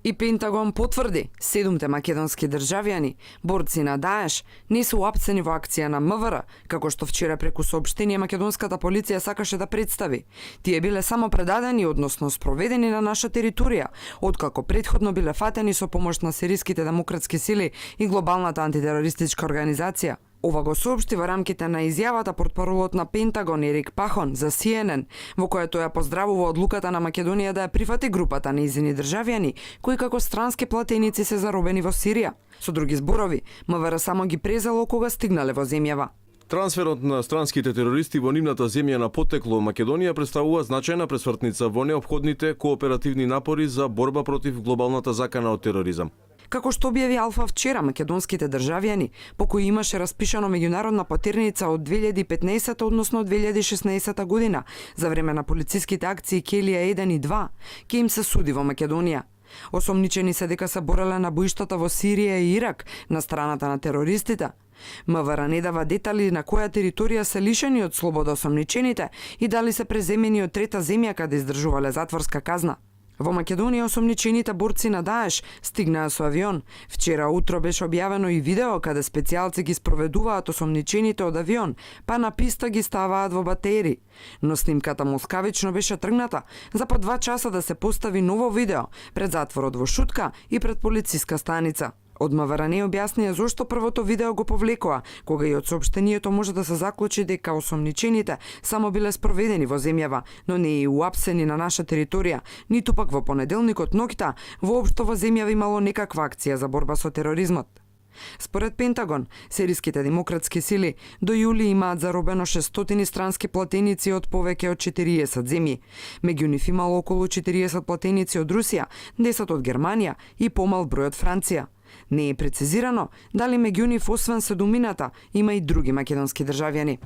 И Пентагон потврди, 7 македонски државјани, борци на Даеш, не се уапсени во акција на МВР, како што вчера преку соопштение македонската полиција сакаше да представи. Тие биле само предадени, односно спроведени на наша територија, откако претходно биле фатени со помош на сириските демократски сили и глобалната антитерористичка организација. Ова го соопшти во рамките на изјавата портпаролот на Пентагон Ерик Пахон за CNN, во која тој ја поздравува одлуката на Македонија да ја прифати групата нејзини државјани, кои како странски платеници се заробени во Сирија. Со други зборови, МВР само ги презело кога стигнале во земјава. Трансферот на странските терористи во нивната земја на потекло Македонија представува значајна пресвртница во неопходните кооперативни напори за борба против глобалната закана од тероризам. Како што објави Алфа вчера, македонските државјани, по кои имаше распишано меѓународна потерница од 2015, односно 2016 година, за време на полициските акции Келија 1 и 2, ке им се суди во Македонија. Осомничени се дека се бореле на боиштата во Сирија и Ирак на страната на терористите. МВР не дава детали на која територија се лишени од слобода осомничените и дали се преземени од трета земја каде издржувале затворска казна. Во Македонија осомничените борци на Даеш стигнаа со авион. Вчера утро беше објавено и видео каде специјалци ги спроведуваат осомничените од авион, па на писта ги ставаат во батери. Но снимката москавично беше тргната за по 2 часа да се постави ново видео пред затворот во Шутка и пред полициска станица. Од МВР не објаснија зошто првото видео го повлекоа, кога и од соопштението може да се заклучи дека осомничените само биле спроведени во земјава, но не и уапсени на наша територија, ниту пак во понеделникот ноќта воопшто во земјава имало некаква акција за борба со тероризмот. Според Пентагон, сириските демократски сили до јули имаат заробено 600 странски платеници од повеќе од 40 земји. Меѓу нив имало околу 40 платеници од Русија, 10 од Германија и помал број од Франција. Не е прецизирано дали меѓу нив освен седумината има и други македонски државјани.